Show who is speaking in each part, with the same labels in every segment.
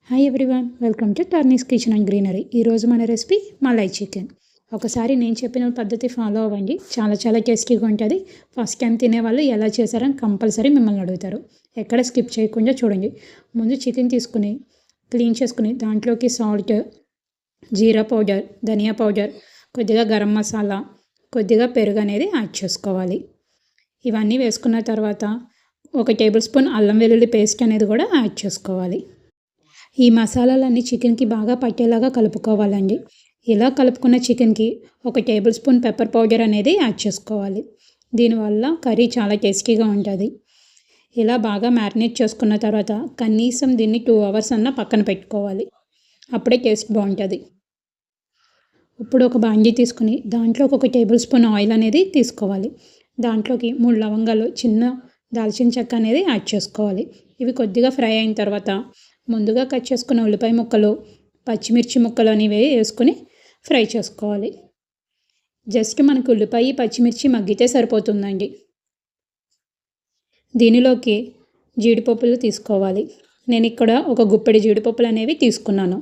Speaker 1: Hi everyone, welcome to టర్నీస్ kitchen and greenery. ఈరోజు మన రెసిపీ మలై చికెన్. ఒకసారి నేను చెప్పిన పద్ధతి ఫాలో అవ్వండి, చాలా టేస్టీగా ఉంటుంది. ఫస్ట్ టైం తినేవాళ్ళు ఎలా చేశారని కంపల్సరీ మిమ్మల్ని అడుగుతారు. ఎక్కడ స్కిప్ చేయకుండా చూడండి. ముందు చికెన్ తీసుకుని క్లీన్ చేసుకుని దాంట్లోకి సాల్ట్, జీరా పౌడర్, ధనియా పౌడర్, కొద్దిగా గరం మసాలా, కొద్దిగా పెరుగు అనేది యాడ్ చేసుకోవాలి. ఇవన్నీ వేసుకున్న తర్వాత 1 టేబుల్ స్పూన్ అల్లం వెల్లుల్లి పేస్ట్ అనేది కూడా యాడ్ చేసుకోవాలి. ఈ మసాలాలన్నీ చికెన్కి బాగా పట్టేలాగా కలుపుకోవాలండి. ఇలా కలుపుకున్న చికెన్కి 1 టేబుల్ స్పూన్ పెప్పర్ పౌడర్ అనేది యాడ్ చేసుకోవాలి. దీనివల్ల కర్రీ చాలా టేస్టీగా ఉంటుంది. ఇలా బాగా మ్యారినేట్ చేసుకున్న తర్వాత కనీసం దీన్ని 2 అవర్స్ అన్న పక్కన పెట్టుకోవాలి. అప్పుడే టేస్ట్ బాగుంటుంది. ఇప్పుడు ఒక బాండీ తీసుకుని దాంట్లోకి 1 టేబుల్ స్పూన్ ఆయిల్ అనేది తీసుకోవాలి. దాంట్లోకి 3 లవంగాలు, చిన్న దాల్చిన చెక్క అనేది యాడ్ చేసుకోవాలి. ఇవి కొద్దిగా ఫ్రై అయిన తర్వాత ముందుగా కట్ చేసుకున్న ఉల్లిపాయ ముక్కలు, పచ్చిమిర్చి ముక్కలు అనేవి వేసుకొని ఫ్రై చేసుకోవాలి. జస్ట్ మనకు ఉల్లిపాయ, పచ్చిమిర్చి మగ్గితే సరిపోతుందండి. దీనిలోకి జీడిపప్పులు తీసుకోవాలి. నేను ఇక్కడ ఒక గుప్పెడి జీడిపప్పులు అనేవి తీసుకున్నాను.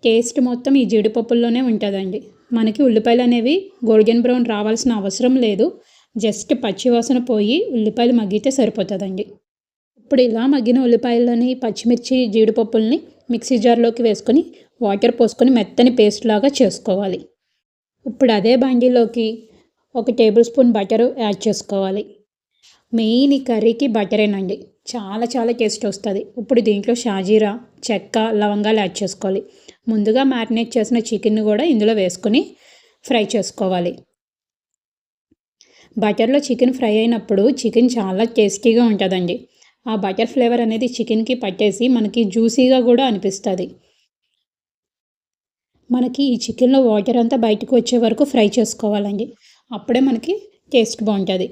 Speaker 1: టేస్ట్ మొత్తం ఈ జీడిపప్పుల్లోనే ఉంటుందండి. మనకి ఉల్లిపాయలు అనేవి గోల్డెన్ బ్రౌన్ రావాల్సిన అవసరం లేదు. జస్ట్ పచ్చివాసన పోయి ఉల్లిపాయలు మగ్గితే సరిపోతుందండి. ఇప్పుడు ఇలా మగ్గిన ఉల్లిపాయలని, పచ్చిమిర్చి, జీడిపప్పుల్ని మిక్సీ జార్లోకి వేసుకొని వాటర్ పోసుకొని మెత్తని పేస్ట్ లాగా చేసుకోవాలి. ఇప్పుడు అదే బాండీలోకి 1 టేబుల్ స్పూన్ బటర్ యాడ్ చేసుకోవాలి. మెయిన్ ఈ కర్రీకి బటరేనండి. చాలా టేస్ట్ వస్తుంది. ఇప్పుడు దీంట్లో షాజీరా, చెక్క, లవంగాలు యాడ్ చేసుకోవాలి. ముందుగా మ్యారినేట్ చేసిన చికెన్ కూడా ఇందులో వేసుకొని ఫ్రై చేసుకోవాలి. బటర్లో చికెన్ ఫ్రై అయినప్పుడు చికెన్ చాలా టేస్టీగా ఉంటుందండి. ఆ బటర్ ఫ్లేవర్ అనేది చికెన్కి పట్టేసి మనకి జ్యూసీగా కూడా అనిపిస్తుంది. మనకి ఈ చికెన్లో వాటర్ అంతా బయటకు వచ్చే వరకు ఫ్రై చేసుకోవాలండి. అప్పుడే మనకి టేస్ట్ బాగుంటుంది.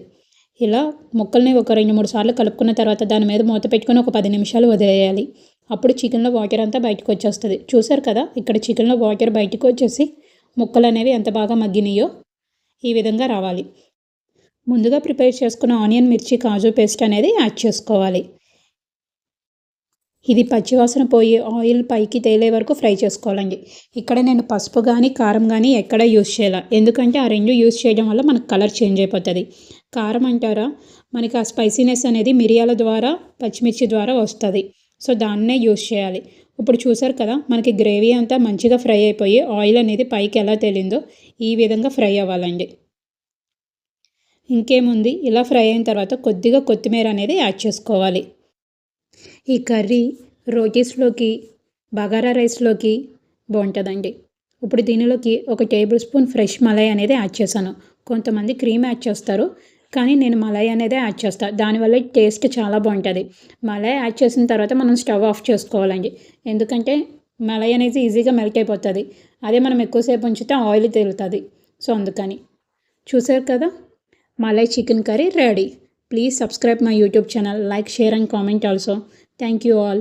Speaker 1: ఇలా ముక్కల్ని ఒక 2-3 సార్లు కలుపుకున్న తర్వాత దాని మీద మూత పెట్టుకొని ఒక 10 నిమిషాలు వదిలేయాలి. అప్పుడు చికెన్లో వాటర్ అంతా బయటకు వచ్చేస్తుంది. చూసారు కదా, ఇక్కడ చికెన్లో వాటర్ బయటకు వచ్చేసి ముక్కలు అనేవి ఎంత బాగా మగ్గినాయో ఈ విధంగా రావాలి. ముందుగా ప్రిపేర్ చేసుకున్న ఆనియన్, మిర్చి, కాజు పేస్ట్ అనేది యాడ్ చేసుకోవాలి. ఇది పచ్చివాసన పోయి ఆయిల్ పైకి తేలే వరకు ఫ్రై చేసుకోవాలండి. ఇక్కడ నేను పసుపు కానీ కారం కానీ ఎక్కడ యూజ్ చేయాలి, ఎందుకంటే ఆ 2 యూజ్ చేయడం వల్ల మనకు కలర్ చేంజ్ అయిపోతుంది. కారం అంటారా, మనకి ఆ స్పైసీనెస్ అనేది మిరియాల ద్వారా, పచ్చిమిర్చి ద్వారా వస్తుంది. సో దాన్నే యూజ్ చేయాలి. ఇప్పుడు చూసారు కదా, మనకి గ్రేవీ అంతా మంచిగా ఫ్రై అయిపోయి ఆయిల్ అనేది పైకి ఎలా తేలిందో ఈ విధంగా ఫ్రై అవ్వాలండి. ఇంకేముంది, ఇలా ఫ్రై అయిన తర్వాత కొద్దిగా కొత్తిమీర అనేది యాడ్ చేసుకోవాలి. ఈ కర్రీ రోటీస్లోకి, బగారా రైస్లోకి బాగుంటుందండి. ఇప్పుడు దీనిలోకి 1 టేబుల్ స్పూన్ ఫ్రెష్ మలై అనేది యాడ్ చేశాను. కొంతమంది క్రీమ్ యాడ్ చేస్తారు, కానీ నేను మలై అనేది యాడ్ చేస్తాను. దానివల్ల టేస్ట్ చాలా బాగుంటుంది. మలై యాడ్ చేసిన తర్వాత మనం స్టవ్ ఆఫ్ చేసుకోవాలండి. ఎందుకంటే మలై అనేది ఈజీగా మెల్ట్ అయిపోతుంది. అదే మనం ఎక్కువసేపు ఉంచితే ఆయిల్ తేలుతుంది. సో అందుకని. చూసారు కదా, Malay chicken curry ready. Please subscribe my YouTube channel, like, share and comment also. Thank you all.